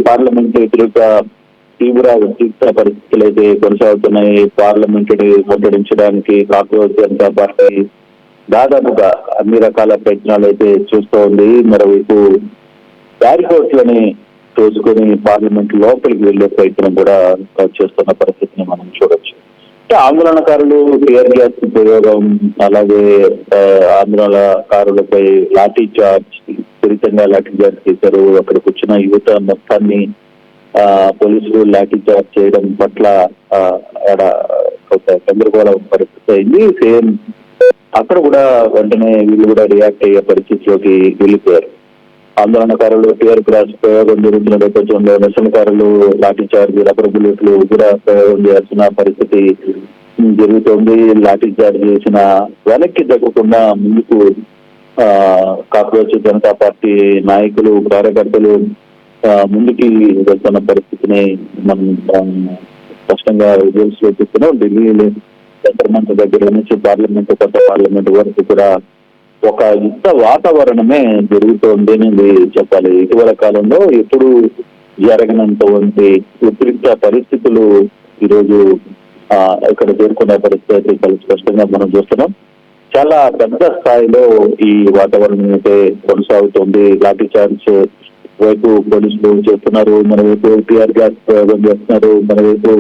Parliament వ్యతిరేక తీవ్ర ఉద్రిక్త పరిస్థితులు అయితే కొనసాగుతున్నాయి. పార్లమెంట్ ముట్టడించడానికి కాంగ్రెస్ జనతా పార్టీ దాదాపుగా అన్ని రకాల ప్రయత్నాలు అయితే చూస్తోంది. మరోవైపు బ్యారికేడ్లని తోసుకొని పార్లమెంట్ లోపలికి వెళ్లే ప్రయత్నం కూడా చేస్తున్న పరిస్థితిని మనం చూడొచ్చు. ఆందోళనకారులు టియర్ గ్యాస్ ప్రయోగం, అలాగే ఆందోళనకారులపై లాఠీ చార్జ్, విపరీతంగా లాఠీ చార్జ్ చేశారు. అక్కడికి వచ్చిన యువత మొత్తాన్ని పోలీసులు లాఠీ చార్జ్ చేయడం పట్ల ఒక గందరగోళ పరిస్థితి అయింది. సేమ్ అక్కడ కూడా వెంటనే వీళ్ళు కూడా రియాక్ట్ అయ్యే పరిస్థితిలోకి వెళ్ళిపోయారు. ఆందోళనకారులు టియర్ గ్యాస్ ప్రయోగం జరుగుతున్న నేపథ్యంలో నిరసనకారులు లాఠీ చార్జ్, రబ్బర్ బుల్లెట్లు కూడా ప్రయోగం చేయాల్సిన పరిస్థితి జరుగుతోంది. లాఠీ చార్జ్ చేసిన వెనక్కి తగ్గకుండా ముందుకు కాంగ్రెస్ జనతా పార్టీ నాయకులు, కార్యకర్తలు ముందుకి వెళ్తున్న పరిస్థితిని మనం స్పష్టంగా విజువల్స్ లో చూస్తున్నాం. ఢిల్లీ సెంటర్ మంత్రి దగ్గర నుంచి పార్లమెంట్, కొత్త పార్లమెంట్ వరకు కూడా ఒక యుద్ధ వాతావరణమే జరుగుతోంది అనేది చెప్పాలి. ఇటీవల కాలంలో ఎప్పుడు జరగనంతవంటి ఉద్రిక్త పరిస్థితులు ఈరోజు ఇక్కడ చేరుకునే పరిస్థితి చాలా స్పష్టంగా మనం చూస్తున్నాం. చాలా పెద్ద స్థాయిలో ఈ వాతావరణం అయితే కొనసాగుతోంది. లాఠీ చార్జ్ వైపు పోలీసులు చేస్తున్నారు, మరోవైపు టియర్ గ్యాస్ ప్రయోగం చేస్తున్నారు, మరోవైపు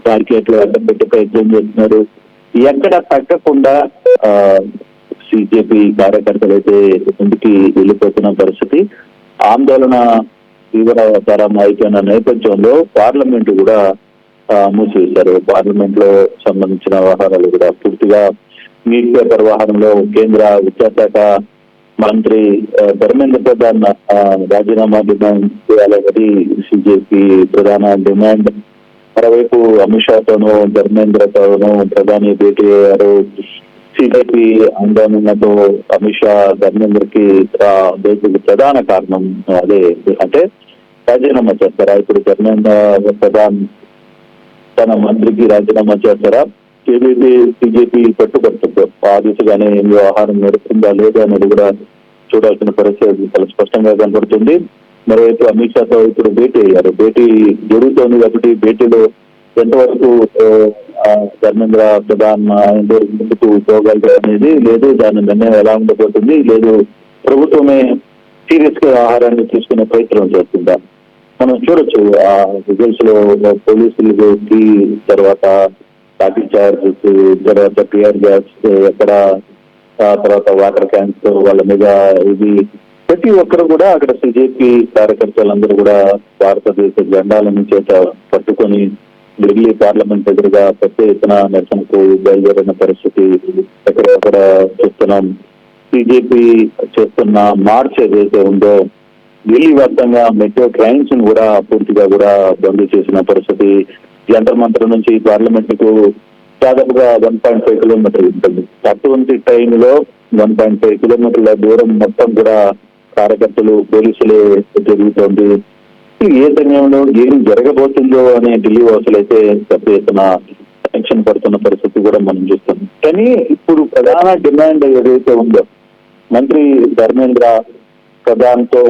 బ్యారికేడ్లు అడ్డం పెట్టి ప్రయత్నం చేస్తున్నారు. ఎక్కడ తగ్గకుండా బీజేపీ కార్యకర్తలు అయితే ముందుకి వెళ్ళిపోతున్న పరిస్థితి. ఆందోళన తీవ్రతరం అయిపోయిన నేపథ్యంలో పార్లమెంట్ కూడా మూసివేశారు. పార్లమెంట్ లో సంబంధించిన వ్యవహారాలు కూడా పూర్తిగా న్యూస్ పేపర్ వ్యవహారంలో కేంద్ర విద్యాశాఖ మంత్రి ధర్మేంద్ర ప్రధాన్ రాజీనామా డిమాండ్ చేయాలనేది బీజేపీ ప్రధాన డిమాండ్. మరోవైపు అమిత్ షాతోనూ ధర్మేంద్రతోనూ ప్రధాని భేటీ అయ్యారు. సిజేపీ ఆందోళనతో అమిత్ షా ధర్మేంద్రకి ప్రధాన కారణం అదే, అంటే రాజీనామా చేస్తారా? ఇప్పుడు ధర్మేంద్ర ప్రధాన్ తన మంత్రికి రాజీనామా చేస్తారా? ఏదైతే బీజేపీ పట్టుబడుతుందో ఆ దిశగానే వ్యవహారం నడుస్తుందా లేదా అనేది కూడా చూడాల్సిన పరిస్థితి చాలా స్పష్టంగా కనబడుతుంది. మరోవైపు అమిత్ షాతో ఇప్పుడు భేటీ అయ్యారు. భేటీ జరుగుతోంది కాబట్టి భేటీలో ఎంతవరకు ధర్మేంద్ర ప్రధాన్ ముందుకు పోగలరు అనేది లేదు. దాని నిర్ణయం ఎలా ఉండబోతుంది, లేదు ప్రభుత్వమే సీరియస్ గా ఆహారాన్ని తీసుకునే ప్రయత్నం చేస్తుందా మనం చూడొచ్చు. ఆ రిజల్ట్స్ లో పోలీసులకి తర్వాత లాఠీ చార్జ్, తర్వాత టియర్ గ్యాస్, ఎక్కడ తర్వాత వాటర్ క్యాన్స్ వాళ్ళ మీద ఇది ప్రతి ఒక్కరు కూడా అక్కడ బీజేపీ కార్యకర్తలందరూ కూడా భారతదేశ జెండాలను చేత పట్టుకొని ఢిల్లీ పార్లమెంట్ ఎదురుగా పెద్ద ఎత్తున నిరసనకు బయలుదేరిన పరిస్థితి ఎక్కడెక్కడ చూస్తున్నాం. బీజేపీ చేస్తున్న మార్చ్ ఏదైతే ఉందో ఢిల్లీ వ్యాప్తంగా మెట్రో ట్రైన్స్ ను కూడా పూర్తిగా కూడా బంద్ చేసిన పరిస్థితి. జంతర్ మంతర్ నుంచి పార్లమెంట్ కు దాదాపుగా 1.5 కిలోమీటర్లు ఉంటుంది. అటువంటి టైంలో 1.5 కిలోమీటర్ల దూరం మొత్తం కూడా కార్యకర్తలు, పోలీసులే జరుగుతోంది. ఏ సమయంలో ఏం జరగబోతుందో అనే ఢిల్లీ వాసులు అయితే పెద్ద ఎత్తున టెన్షన్ పడుతున్న పరిస్థితి కూడా మనం చూస్తాం. కానీ ఇప్పుడు ప్రధాన డిమాండ్ ఏదైతే ఉందో మంత్రి ధర్మేంద్ర ప్రధాన్ తో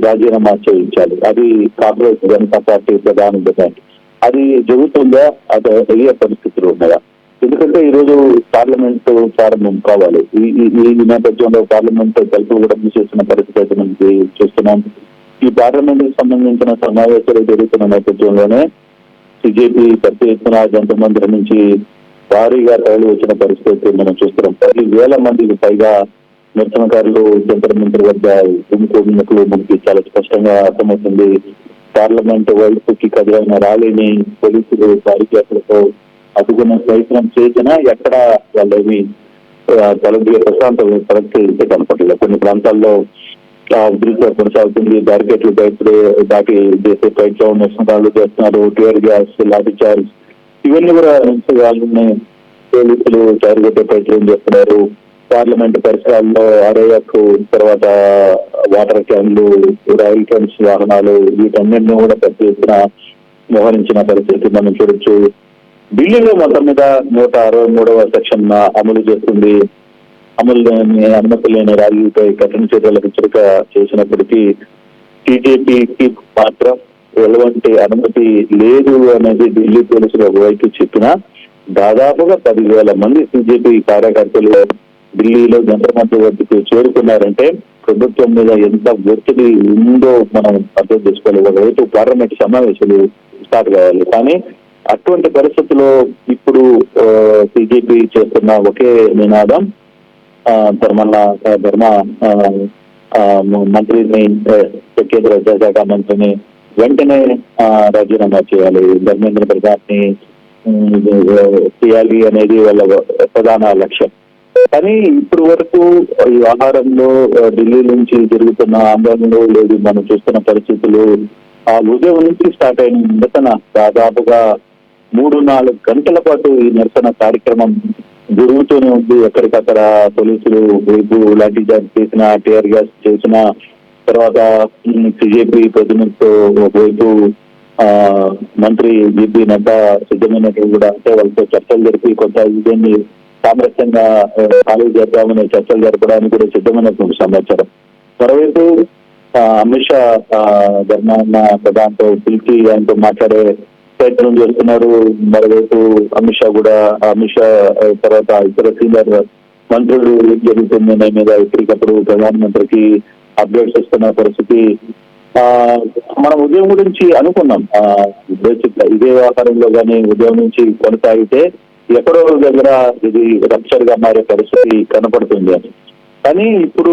రాజీనామా చేయించాలి, అది కాంగ్రెస్ జనతా పార్టీ ప్రధాన డిమాండ్. అది జరుగుతుందా, అది అయ్యే పరిస్థితులు ఉన్నాయా? ఎందుకంటే ఈ రోజు పార్లమెంట్ ప్రారంభం కావాలి. ఈ నేపథ్యంలో పార్లమెంట్ తలుపులు కూడా మూసేసిన పరిస్థితి అయితే మనకి చూస్తున్నాం. ఈ పార్లమెంట్ కి సంబంధించిన సమావేశాలు జరుగుతున్న నేపథ్యంలోనే బీజేపీ పెద్ద ఎత్తున జంతర్ మంతర్ నుంచి భారీగా తరలి వచ్చిన పరిస్థితి మనం చూస్తున్నాం. 10,000 మందికి పైగా నిరసనకారులు జంతర్ మంతర్ వద్ద గుమికూడినట్లు మనకి చాలా స్పష్టంగా అర్థమవుతుంది. పార్లమెంట్ వైపుకి కదిలిన ర్యాలీని పోలీసులు బారికేట్లతో అడ్డుకునే ప్రయత్నం చేసినా ఎక్కడ వాళ్ళేమి తలబిగే ప్రశాంత పరిస్థితి కనపడలేదు. కొన్ని ప్రాంతాల్లో ఉద్రిక్తత కొనసాగుతుంది. బ్యారికేట్లు దాటి చేసే ప్రయత్నం నిరసనకారులు చేస్తున్నారు. టియర్ గ్యాస్, లాఠీ చార్జ్ ఇవన్నీ కూడా వాళ్ళని పోలీసులు జారిగొట్టే ప్రయత్నం చేస్తున్నారు. పార్లమెంట్ పరిసరాల్లో RAF, తర్వాత వాటర్ క్యాన్లు, రైల్ ట్రైన్స్ వాహనాలు వీటన్నింటినీ కూడా పెద్ద ఎత్తున మోహరించిన పరిస్థితి మనం చూడొచ్చు. ఢిల్లీలో మొత్తం మీద 163వ సెక్షన్ అమలు చేస్తుంది. అనుమతి లేని ర్యాలీపై కఠిన చర్యలకు హెచ్చరిక చేసినప్పటికీ బీజేపీకి మాత్రం ఎలాంటి అనుమతి లేదు అనేది ఢిల్లీ పోలీసులు ఒకవైపు చెప్పినా దాదాపుగా 10,000 మంది బీజేపీ కార్యకర్తలు ఢిల్లీలో జంతర్ మంతర్ వద్దకు చేరుకున్నారంటే ప్రభుత్వం మీద ఎంత ఒత్తిడి ఉందో మనం అర్థం చేసుకోవాలి. ఒకవైపు పార్లమెంట్ సమావేశాలు స్టార్ట్ కావాలి, కానీ అటువంటి పరిస్థితుల్లో ఇప్పుడు బీజేపీ చేస్తున్న ఒకే నినాదం ధర్మ మంత్రిని, కేంద్ర విద్యాశాఖ మంత్రిని వెంటనే రాజీనామా చేయాలి, ధర్మేంద్ర ప్రధాన్ని చేయాలి అనేది వాళ్ళ ప్రధాన లక్ష్యం. కానీ ఇప్పటి వరకు ఈ వ్యవహారంలో ఢిల్లీ నుంచి జరుగుతున్న ఆందోళనలు లేదు, మనం చూస్తున్న పరిస్థితులు ఆ ఉదయం నుంచి స్టార్ట్ అయిన నిరసన దాదాపుగా 3-4 గంటల పాటు ఈ నిరసన కార్యక్రమం జరుగుతూనే ఉంది. ఎక్కడికక్కడ పోలీసులు వైపు లాఠీ చార్జ్ చేసిన, టీఆర్ గ్యాస్ చేసిన, తర్వాత బీజేపీ ప్రతినిధితో ఒకవైపు మంత్రి జేపీ నడ్డా సిద్ధమైనట్టు కూడా, అంటే వాళ్ళతో చర్చలు జరిపి కొంత ఇదేన్ని సామరస్యంగా ఖాళీ చేద్దామనే చర్చలు జరపడానికి కూడా సిద్ధమైనటువంటి సమాచారం. మరోవైపు అమిత్ షా ధర్మాన ప్రధానితో పిలిచి ఆయనతో మాట్లాడే ప్రయత్నం చేస్తున్నారు. మరోవైపు అమిత్ షా తర్వాత ఇతర సీనియర్ మంత్రులు ఏం జరుగుతుంది అనే మీద ఎప్పటికప్పుడు ప్రధానమంత్రికి అప్డేట్స్ ఇస్తున్న పరిస్థితి మనం ఉదయం గురించి అనుకున్నాం. బేసిక్ గా ఇదే వ్యవహారంలో కానీ ఉదయం నుంచి కొనసాగితే ఎక్కడో దగ్గర ఇది రప్చర్ గా మారే పరిస్థితి కనపడుతుంది అని. కానీ ఇప్పుడు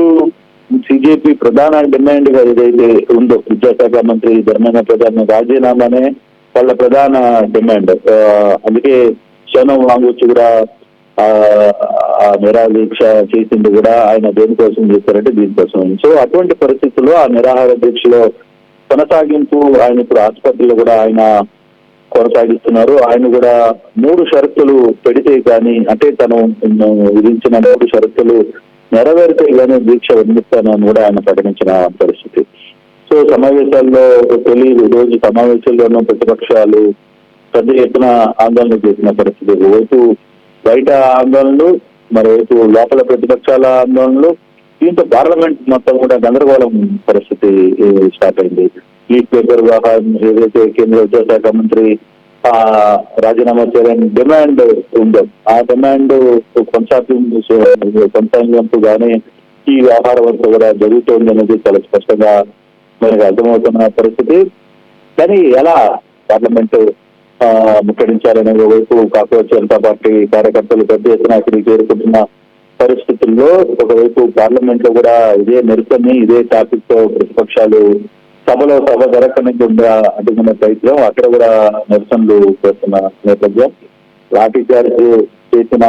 బీజేపీ ప్రధాన డిమాండ్ గా ఏదైతే ఉందో విద్యాశాఖ మంత్రి ధర్మేంద్ర ప్రధాన్ రాజీనామానే వాళ్ళ ప్రధాన డిమాండ్. అందుకే సోనం వాంగ్చుక్ కూడా నిరాహార దీక్ష చేసింది కూడా ఆయన దేనికోసం చేస్తారంటే దీనికోసం. సో అటువంటి పరిస్థితుల్లో ఆ నిరాహార దీక్షలో కొనసాగింపు ఆయన ఇప్పుడు ఆసుపత్రిలో కూడా ఆయన కొనసాగిస్తున్నారు. ఆయన కూడా 3 షరతులు పెడితే కానీ, అంటే తను విధించిన 3 షరతులు నెరవేరితే కానీ దీక్ష విరమిస్తానని కూడా ఆయన ప్రకటించిన పరిస్థితి. సో సమావేశాల్లో తొలి రోజు సమావేశంలోనూ ప్రతిపక్షాలు పెద్ద ఎత్తున ఆందోళన చేసిన పరిస్థితి. ఒకవైపు బయట ఆందోళనలు, మరోవైపు లోపల ప్రతిపక్షాల ఆందోళనలు, దీంతో పార్లమెంట్ మొత్తం కూడా గందరగోళం పరిస్థితి స్టార్ట్ అయింది. లీక్ పేపర్ వ్యవహారం ఏదైతే కేంద్ర విద్యాశాఖ మంత్రి రాజీనామా చేయాలని డిమాండ్ ఉందో ఆ డిమాండ్ కొనసాగింపుగానే ఈ వ్యవహారం అంతా కూడా జరుగుతోంది అనేది చాలా స్పష్టంగా మనకు అర్థమవుతున్న పరిస్థితి. కానీ ఎలా పార్లమెంటు ముట్టడించాలనే వైపు కాంగ్రెస్ జనతా పార్టీ కార్యకర్తలు పెద్ద ఎత్తున అక్కడికి చేరుకుంటున్న పరిస్థితుల్లో ఒకవైపు పార్లమెంట్ లో కూడా ఇదే నిరసన, ఇదే టాపిక్ తో ప్రతిపక్షాలు సభ జరగకుండా అడ్డుకున్న ప్రయత్నం, అక్కడ కూడా నిరసనలు చేస్తున్న నేపథ్యం. లాఠీ చార్జ్ చేసిన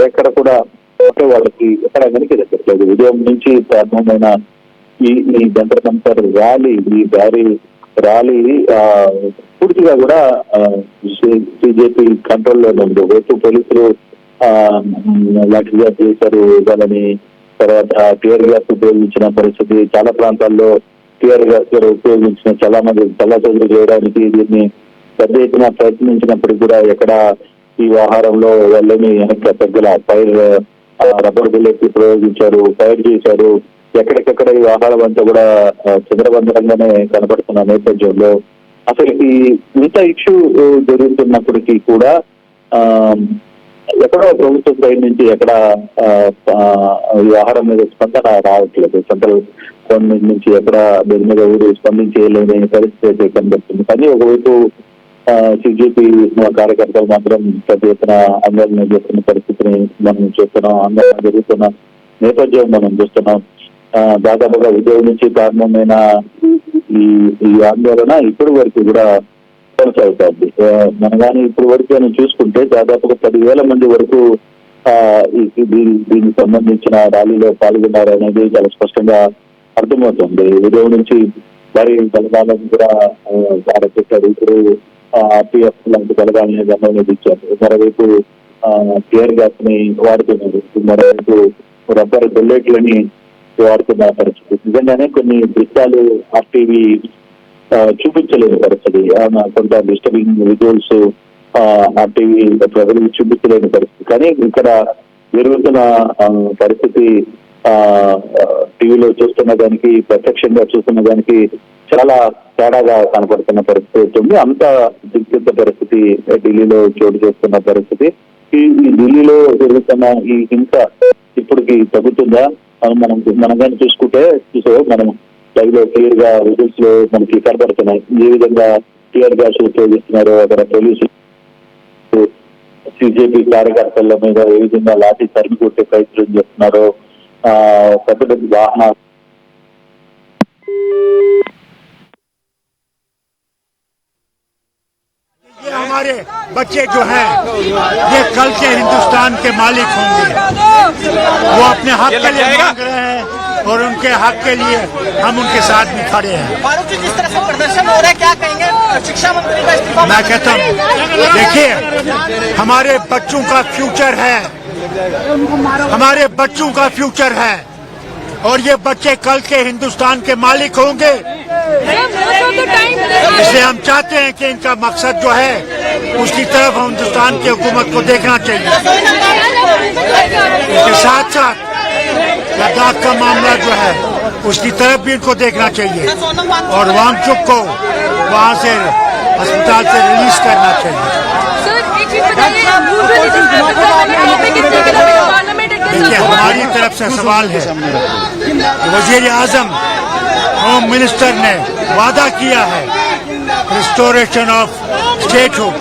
ఎక్కడ కూడా వాళ్ళకి ఎక్కడ వెనక్కి దగ్గరలేదు. ఉదయం నుంచి ప్రారంభమైన ఈ జంతర్ మంతర్ ర్యాలీ, ఈ భారీ ర్యాలీ పూర్తిగా కూడా బీజేపీ కంట్రోల్లోనే ఉంది. ఒకవైపు పోలీసులు లాఠీ చార్జ్ చేశారు వాళ్ళని, తర్వాత టీఆర్ గ్యాస్ ఉపయోగించిన పరిస్థితి, చాలా ప్రాంతాల్లో టీఆర్ గ్యాస్ ఉపయోగించిన చాలా మంది చల్లాచెదురు చేయడానికి దీన్ని పెద్ద ఎత్తున ప్రయత్నించినప్పటికీ కూడా ఎక్కడ ఈ వ్యవహారంలో వాళ్ళని వెనక్కి తగ్గల ఫైర్ రబ్బర్ బుల్లెట్ ప్రయోగించారు, ఫైర్ చేశారు. ఎక్కడికెక్కడ ఈ వ్యవహారం అంతా కూడా చంద్రబంధరంగానే కనపడుతున్న నేపథ్యంలో అసలు ఈ ఇంత ఇష్యూ జరుగుతున్నప్పటికీ కూడా ఎక్కడో ప్రభుత్వం సైడ్ నుంచి ఎక్కడ వ్యవహారం మీద స్పందన రావట్లేదు. సెంట్రల్ గవర్నమెంట్ నుంచి ఎక్కడ దీని మీద ఊరు స్పందించలేని పరిస్థితి అయితే కనబడుతుంది. కానీ ఒకవైపు సిజేపీ కార్యకర్తలు మాత్రం పెద్ద ఎత్తున ఆందోళన చేస్తున్న పరిస్థితిని మనం చూస్తున్నాం. ఆందోళన జరుగుతున్న నేపథ్యం మనం చూస్తున్నాం. దాదాపుగా ఉద్యోగం నుంచి ప్రారంభమైన ఈ ఆందోళన ఇప్పటి వరకు కూడా కొనసాగుతుంది. మనం కానీ ఇప్పటి వరకు చూసుకుంటే దాదాపుగా 10,000 మంది వరకు దీనికి సంబంధించిన ర్యాలీలో పాల్గొన్నారు అనేది చాలా స్పష్టంగా అర్థమవుతుంది. ఉదయం నుంచి భారీ బలగాలను కూడా పెట్టారు. ఇప్పుడు ఆర్టీఎఫ్ లాంటి బలగాలని గమనించారు. మరోవైపు టీఆర్ గ్యాస్ ని వాడుతున్నారు, మరోవైపు రబ్బర్ బుల్లెట్లని వాడుతున్న పరిస్థితి. నిజంగానే కొన్ని దృశ్యాలు ఆర్టీవీ చూపించలేని పరిస్థితి, కొంత డిస్టర్బింగ్ విజువల్స్ ఆర్టీవీ ప్రజలకు చూపించలేని పరిస్థితి. కానీ ఇక్కడ జరుగుతున్న పరిస్థితి టీవీలో చూస్తున్న దానికి, ప్రత్యక్షంగా చూస్తున్న దానికి చాలా తేడాగా కనపడుతున్న పరిస్థితి అవుతుంది. అంత దిగ్గుద్ధ పరిస్థితి ఢిల్లీలో చోటు చేస్తున్న పరిస్థితి. ఈ ఢిల్లీలో జరుగుతున్న ఈ హింస ఇప్పటికి తగ్గుతుందా మనం కానీ చూసుకుంటే మనం లైవ్ లో క్లియర్ గా రిజల్ట్స్ లో మనకి కనబడుతున్నాయి. ఏ విధంగా టియర్ గ్యాస్ ఉపయోగిస్తున్నారు, అక్కడ పోలీసులు సిజేపీ కార్యకర్తల మీద ఏ విధంగా లాఠీ తరిమి కొట్టే ప్రయత్నం చేస్తున్నారో, పెద్ద పెద్ద వాహనాలు हमारे बच्चे जो हैं ये कल के हिंदुस्तान के मालिक होंगे। वो अपने हक के लिए मांग रहे हैं और उनके हक के लिए हम उनके साथ भी खड़े हैं। फारूक जी, जिस तरह से प्रदर्शन हो रहा है, क्या कहेंगे? शिक्षा मंत्री का इस्तीफा। मैं कहता हूँ देखिए, हमारे बच्चों का फ्यूचर है, हमारे बच्चों का फ्यूचर है और ये बच्चे कल के हिंदुस्तान के मालिक होंगे। इसलिए हम चाहते हैं कि इनका मकसद जो है उसकी तरफ हिंदुस्तान की हुकूमत को देखना चाहिए। इसके साथ साथ लद्दाख का मामला जो है उसकी तरफ भी इनको देखना चाहिए और वांगचुक को वहां से अस्पताल से रिलीज करना चाहिए। देखिए, हमारी तरफ से सवाल है, वजीर आजम होम मिनिस्टर ने वादा किया है रिस्टोरेशन ऑफ स्टेटहुड,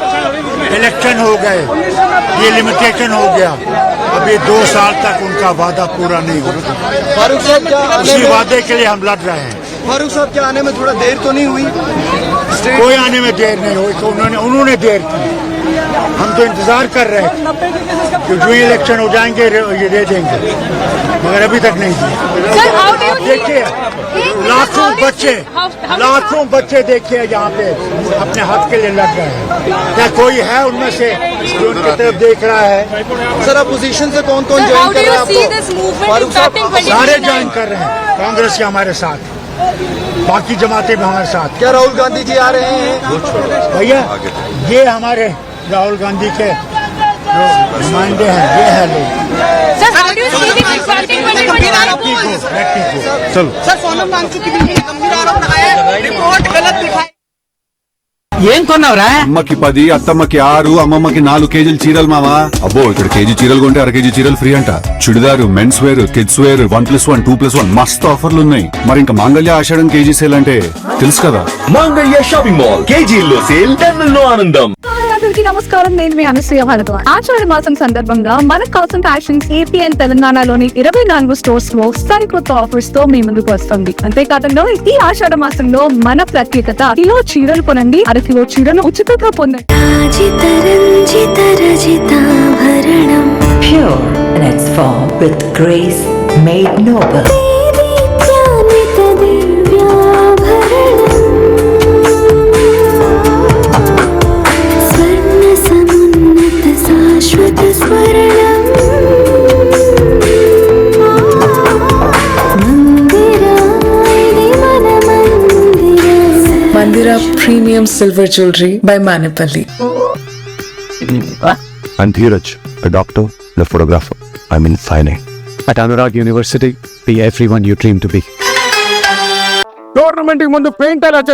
इलेक्शन हो गए, ये लिमिटेशन हो गया, अभी 2 साल तक उनका वादा पूरा नहीं हो रहा। फारूक साहब, क्या उसी वादे के लिए हम लड़ रहे हैं। फारूक साहब, क्या आने में थोड़ा देर तो नहीं हुई? कोई आने में देर नहीं हुई, तो उन्होंने देर की। हम तो इंतजार कर रहे हैं कि जो इलेक्शन हो जाएंगे ये दे देंगे, मगर अभी तक नहीं दिए। देखिए, लाखों बच्चे देखिए यहाँ पे अपने हक के लिए लड़ रहे हैं। क्या कोई है उनमें से जो उनकी तरफ देख रहा है? सर, अपोजिशन से कौन कौन ज्वाइन कर रहा है आपको? फारूक साहब, सारे ज्वाइन कर रहे हैं, कांग्रेस के हमारे साथ, बाकी जमातें भी हमारे साथ। क्या राहुल गांधी जी आ रहे हैं? भैया, ये हमारे राहुल गांधी के नुमाइंदे हैं, ये है लोग। सर, सोनम वांगचुक की गंभीर आरोप लगाए, रिपोर्ट गलत दिखाई। ఏం కొన్నావురా? అమ్మకి 10, అత్తమ్మకి 6, అమ్మమ్మకి 4 కేజీలు చీరలు మావా. అబ్బో, ఇక్కడ కేజీ చీరలు కొంటే అర కేజీ చీరలు ఫ్రీ అంట. Churidar, men's wear, kids wear 1+1, 2+1 మస్తు ఆఫర్లు ఉన్నాయి. మరి ఇంకా మాంగళ్య ఆషాఢం కేజీ సేల్ అంటే తెలుసు కదా. మాంగళ్య షాపింగ్ మాల్ కేజీల్లో సేల్, టన్నుల్లో ఆనందం. అందరికీ నమస్కారం, నేను మీ అనసూయ భారద్వాజ్. ఆషాఢ మాసం సందర్భంగా మన కాసన్ ఫ్యాషన్స్ ఏపీ అండ్ తెలంగాణలోని 24 స్టోర్స్ లో సరికొత్త ఆఫర్స్ తో మీ ముందుకు వస్తుంది. అంతేకాదంలో ఈ ఆషాఢ మాసంలో మన ప్రత్యేకత, కిలో చీరలు కొనండి, అర కిలో చీరను ఉచితంగా పొందండి. Pure in its form with grace made noble. Mandira Premium Silver Jewelry by Manipali. I'm Dheeraj, a doctor and a photographer. I'm in fine art. At Anurag University, be everyone you dream to be. Tournament ముందు paint ఎలా